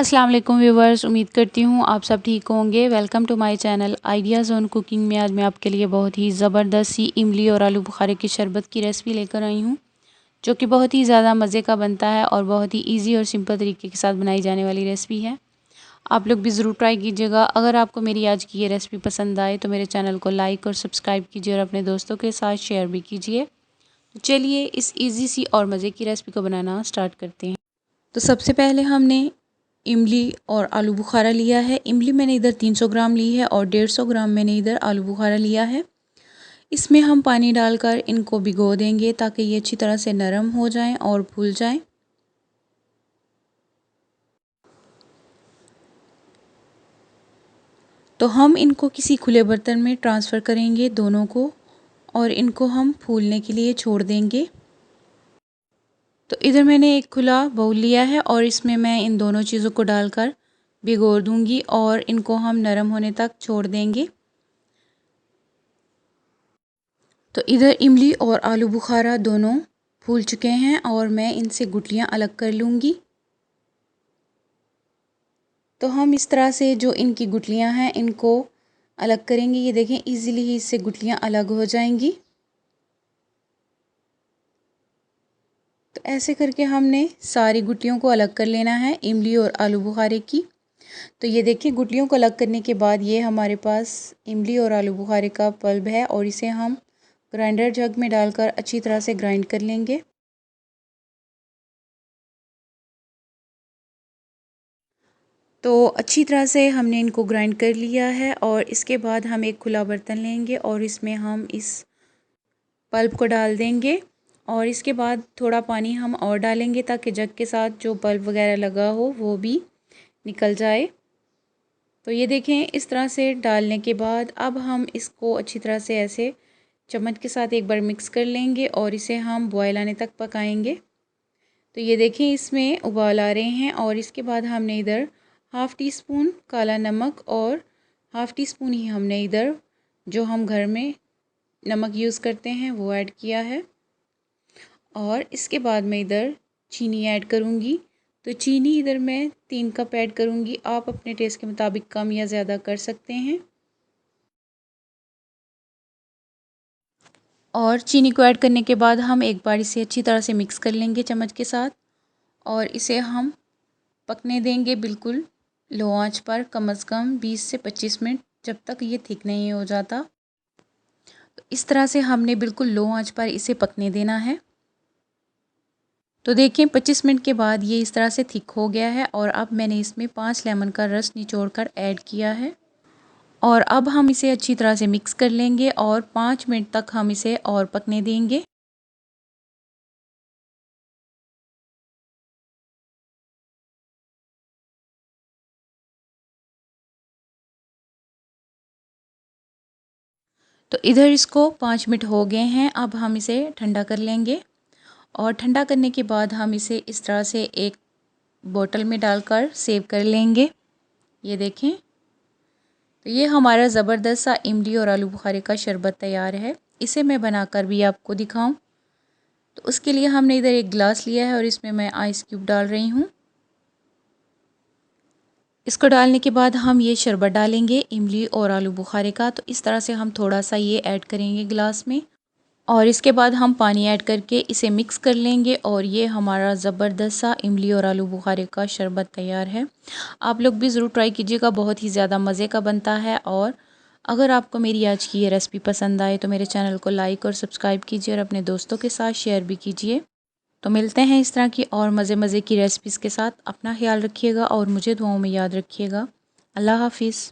अस्सलाम वालेकुम व्यूवर्स, उम्मीद करती हूँ आप सब ठीक होंगे। Welcome to my channel ideas on cooking में आज मैं आपके लिए बहुत ही ज़बरदस्त सी इमली और आलू बुखारे की शरबत की रेसिपी लेकर आई हूँ, जो कि बहुत ही ज़्यादा मज़े का बनता है और बहुत ही ईजी और सिंपल तरीके के साथ बनाई जाने वाली रेसिपी है। आप लोग भी ज़रूर ट्राई कीजिएगा। अगर आपको मेरी आज की ये रेसिपी पसंद आए तो मेरे चैनल को लाइक और सब्सक्राइब कीजिए और अपने दोस्तों के साथ शेयर भी कीजिए। चलिए इस ईजी सी और मज़े की रेसिपी को बनाना स्टार्ट करते हैं। तो सबसे पहले हमने इमली और आलू बुखारा लिया है। इमली मैंने इधर 300 ग्राम ली है और 150 ग्राम मैंने इधर आलू बुखारा लिया है। इसमें हम पानी डालकर इनको भिगो देंगे ताकि ये अच्छी तरह से नरम हो जाएं और फूल जाएं। तो हम इनको किसी खुले बर्तन में ट्रांसफ़र करेंगे दोनों को, और इनको हम फूलने के लिए छोड़ देंगे। तो इधर मैंने एक खुला बाउल लिया है और इसमें मैं इन दोनों चीज़ों को डालकर भिगो दूंगी और इनको हम नरम होने तक छोड़ देंगे। तो इधर इमली और आलू बुखारा दोनों फूल चुके हैं और मैं इनसे गुठलियाँ अलग कर लूँगी। तो हम इस तरह से जो इनकी गुठलियाँ हैं इनको अलग करेंगे। ये देखें इजीली ही इससे गुठलियाँ अलग हो जाएंगी। तो ऐसे करके हमने सारी गुठलियों को अलग कर लेना है इमली और आलू बुखारे की। तो ये देखिए गुठलियों को अलग करने के बाद ये हमारे पास इमली और आलू बुखारे का पल्प है और इसे हम ग्राइंडर जग में डालकर अच्छी तरह से ग्राइंड कर लेंगे। तो अच्छी तरह से हमने इनको ग्राइंड कर लिया है और इसके बाद हम एक खुला बर्तन लेंगे और इसमें हम इस पल्प को डाल देंगे और इसके बाद थोड़ा पानी हम और डालेंगे ताकि जग के साथ जो पल्प वगैरह लगा हो वो भी निकल जाए। तो ये देखें इस तरह से डालने के बाद अब हम इसको अच्छी तरह से ऐसे चम्मच के साथ एक बार मिक्स कर लेंगे और इसे हम बॉयल आने तक पकाएंगे। तो ये देखें इसमें उबाल आ रहे हैं और इसके बाद हमने इधर हाफ़ टी स्पून काला नमक और हाफ़ टी स्पून ही हमने इधर जो हम घर में नमक यूज़ करते हैं वो ऐड किया है। और इसके बाद मैं इधर चीनी ऐड करूँगी। तो चीनी इधर मैं 3 कप ऐड करूँगी। आप अपने टेस्ट के मुताबिक कम या ज़्यादा कर सकते हैं। और चीनी को ऐड करने के बाद हम एक बार इसे अच्छी तरह से मिक्स कर लेंगे चम्मच के साथ और इसे हम पकने देंगे बिल्कुल लो आंच पर कम से कम 20 से 25 मिनट, जब तक ये थिक नहीं हो जाता। तो इस तरह से हमने बिल्कुल लो आंच पर इसे पकने देना है। तो देखिए 25 मिनट के बाद ये इस तरह से थिक हो गया है और अब मैंने इसमें 5 लेमन का रस निचोड़कर ऐड किया है और अब हम इसे अच्छी तरह से मिक्स कर लेंगे और 5 मिनट तक हम इसे और पकने देंगे। तो इधर इसको 5 मिनट हो गए हैं। अब हम इसे ठंडा कर लेंगे और ठंडा करने के बाद हम इसे इस तरह से एक बोतल में डालकर सेव कर लेंगे। ये देखें तो ये हमारा ज़बरदस्त सा इमली और आलू बुखारे का शरबत तैयार है। इसे मैं बनाकर भी आपको दिखाऊं। तो उसके लिए हमने इधर एक गिलास लिया है और इसमें मैं आइस क्यूब डाल रही हूँ। इसको डालने के बाद हम ये शरबत डालेंगे इमली और आलू बुखारे का। तो इस तरह से हम थोड़ा सा ये ऐड करेंगे गिलास में और इसके बाद हम पानी ऐड करके इसे मिक्स कर लेंगे और ये हमारा ज़बरदस्त सा इमली और आलू बुखारे का शरबत तैयार है। आप लोग भी ज़रूर ट्राई कीजिएगा, बहुत ही ज़्यादा मज़े का बनता है। और अगर आपको मेरी आज की ये रेसिपी पसंद आए तो मेरे चैनल को लाइक और सब्सक्राइब कीजिए और अपने दोस्तों के साथ शेयर भी कीजिए। तो मिलते हैं इस तरह की और मज़े की रेसिपीज़ के साथ। अपना ख्याल रखिएगा और मुझे दुआओं में याद रखिएगा। अल्लाह हाफिज़।